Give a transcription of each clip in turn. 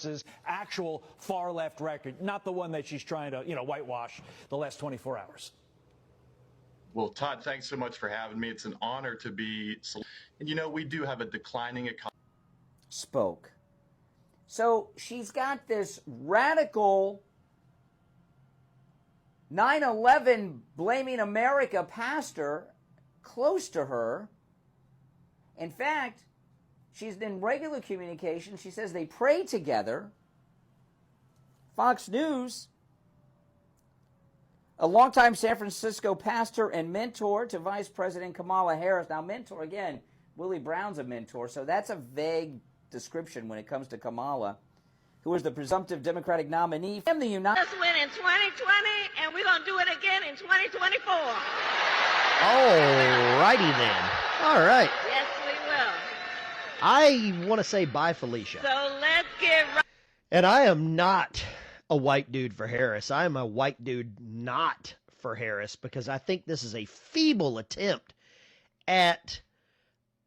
Harris's actual far-left record, not the one that she's trying to, whitewash the last 24 hours. Well, Todd, thanks so much for having me. It's an honor to be. And, we do have a declining economy. Spoke. So she's got this radical 9/11 blaming America pastor close to her. In fact, she's in regular communication. She says they pray together. Fox News, a longtime San Francisco pastor and mentor to Vice President Kamala Harris. Now, mentor, again, Willie Brown's a mentor, so that's a vague description when it comes to Kamala, who is the presumptive Democratic nominee from the United States. Win in 2020, and we're going to do it again in 2024. All righty then. All right. Yes, we will. I want to say bye, Felicia. So let's get right. And I am not a white dude for Harris. I am a white dude not for Harris because I think this is a feeble attempt at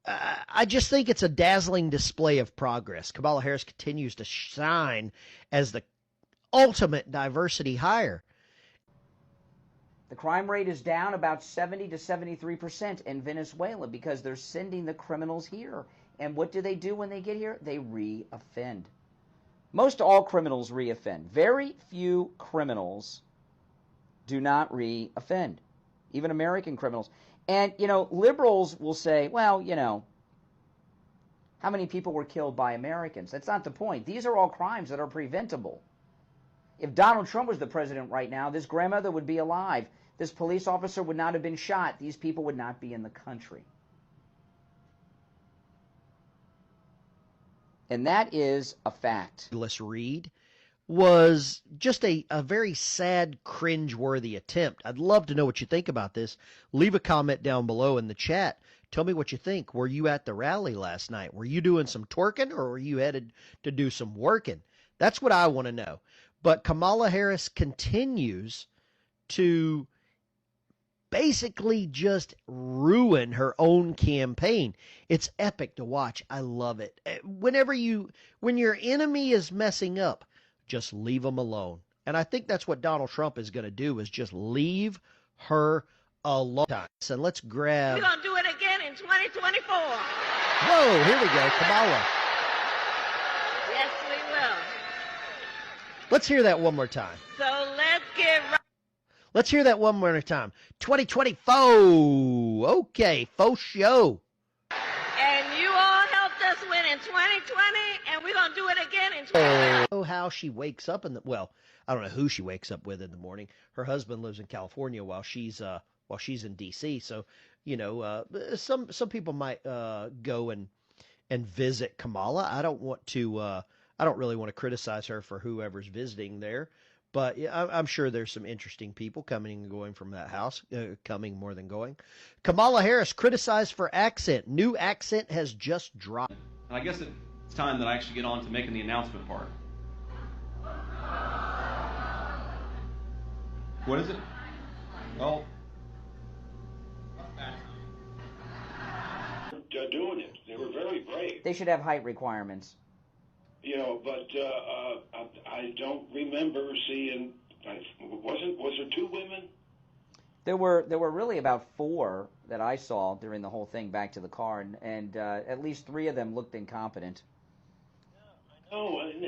I just think it's a dazzling display of progress. Kamala Harris continues to shine as the ultimate diversity hire. The crime rate is down about 70 to 73% in Venezuela because they're sending the criminals here. And what do they do when they get here? They re-offend. Most all criminals re-offend. Very few criminals do not re-offend, even American criminals. And, liberals will say, well, how many people were killed by Americans? That's not the point. These are all crimes that are preventable. If Donald Trump was the president right now, this grandmother would be alive. This police officer would not have been shot. These people would not be in the country. And that is a fact. Let's read. Was just a very sad, cringe-worthy attempt. I'd love to know what you think about this. Leave a comment down below in the chat. Tell me what you think. Were you at the rally last night? Were you doing some twerking or were you headed to do some working? That's what I want to know. But Kamala Harris continues to basically just ruin her own campaign. It's epic to watch. I love it. When your enemy is messing up, just leave them alone. And I think that's what Donald Trump is going to do, is just leave her alone. And let's grab... We're going to do it again in 2024. Whoa, here we go. Kamala. Yes, we will. Let's hear that one more time. So let's get right. Let's hear that one more time. 2024. Okay, faux show. And you all helped us win in 2020, and we're going to do it again in 2020. Oh, how she wakes up well, I don't know who she wakes up with in the morning. Her husband lives in California while she's in D.C. So, some people might go and visit Kamala. I don't really want to criticize her for whoever's visiting there. But yeah, I'm sure there's some interesting people coming and going from that house, coming more than going. Kamala Harris criticized for accent. New accent has just dropped. And I guess it's time that I actually get on to making the announcement part. What is it? Oh. Doing it. They were very brave. They should have height requirements. But I don't remember seeing. Was there two women? There were really about four that I saw during the whole thing back to the car, and at least three of them looked incompetent. I know, and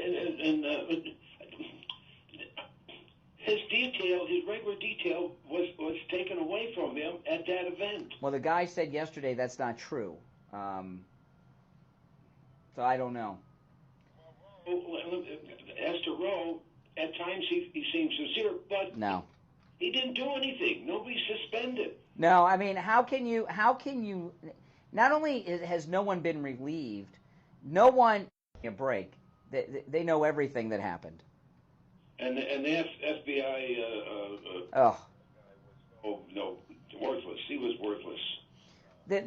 his regular detail was taken away from him at that event. Well, the guy said yesterday that's not true. So I don't know. As to Roe, at times he seems sincere, but no, he didn't do anything. Nobody suspended. No, I mean, how can you? Not only has no one been relieved, no one a break. They know everything that happened. And the FBI. Oh no, worthless. He was worthless. But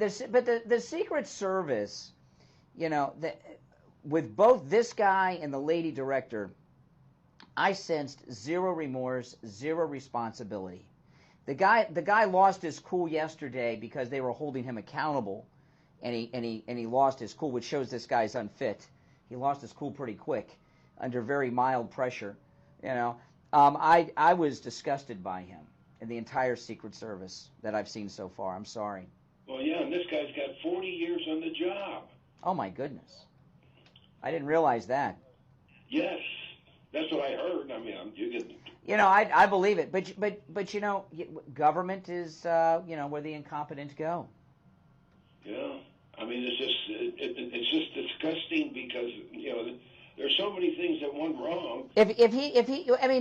the Secret Service, with both this guy and the lady director, I sensed zero remorse, zero responsibility. The guy lost his cool yesterday because they were holding him accountable, and he lost his cool, which shows this guy's unfit. He lost his cool pretty quick. under very mild pressure. I was disgusted by him and the entire Secret Service that I've seen so far. I'm sorry. Well, yeah, and this guy's got 40 years on the job. Oh my goodness, I didn't realize that. Yes, that's what I heard. I mean, you can. I believe it, but government is where the incompetent go. Yeah, I mean, it's just disgusting because there's so many things that went wrong.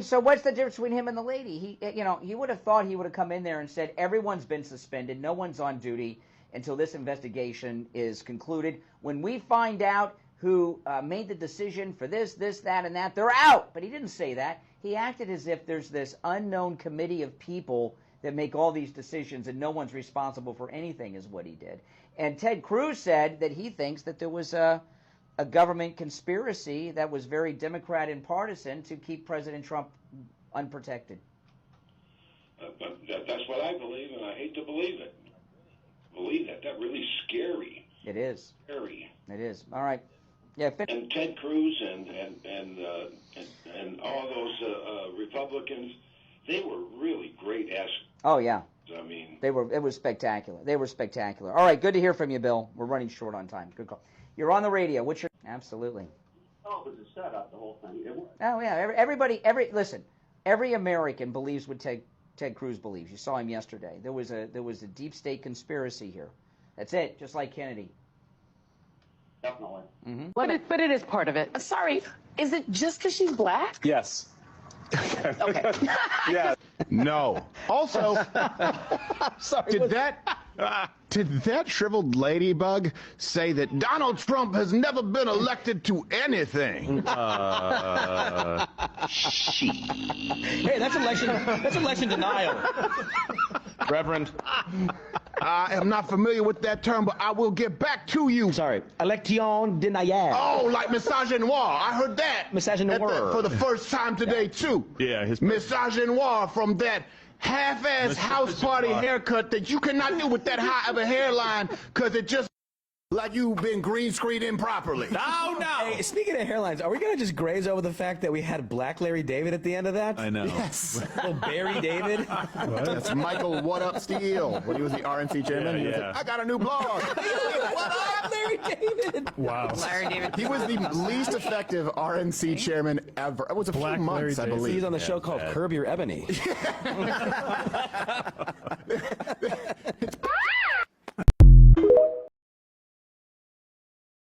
So what's the difference between him and the lady? He would have thought he would have come in there and said everyone's been suspended, no one's on duty until this investigation is concluded. When we find out who made the decision for this, that, and that, they're out. But he didn't say that. He acted as if there's this unknown committee of people that make all these decisions and no one's responsible for anything, is what he did. And Ted Cruz said that he thinks that there was a government conspiracy that was very Democrat and partisan to keep President Trump unprotected. But that's what I believe, and I hate to believe it. Believe that. That's really scary. It is. Scary. It is. All right. Yeah. And Ted Cruz and all those Republicans, they were really great assets. Oh yeah. I mean, It was spectacular. They were spectacular. All right. Good to hear from you, Bill. We're running short on time. Good call. You're on the radio. What's your? Absolutely. Oh, it was a setup, the whole thing. It was. Oh yeah. Listen. Every American believes what Ted Cruz believes. You saw him yesterday. There was a deep state conspiracy here. That's it. Just like Kennedy. Definitely. Mm-hmm. But it is part of it. Sorry, is it just because she's black? Yes. Okay. Yeah. No. Also, Sorry, did that shriveled ladybug say that Donald Trump has never been elected to anything? Hey, that's election denial. Reverend. I am not familiar with that term, but I will get back to you. Sorry, election denial. Oh, like misogynoir. I heard that. Misogynoir. For the first time today, too. Yeah, his misogynoir from that half-ass house party haircut that you cannot do with that high of a hairline because it just like you've been green screened improperly. No. Hey, speaking of hairlines, are we going to just graze over the fact that we had Black Larry David at the end of that? I know. Yes. Little Barry David. That's Michael What Up Steele when he was the RNC chairman. He was like, I got a new blog. What up, Larry David? Wow. Larry David. He was the least effective RNC chairman ever. It was a few months, I believe. He's on the show called Curb Your Ebony.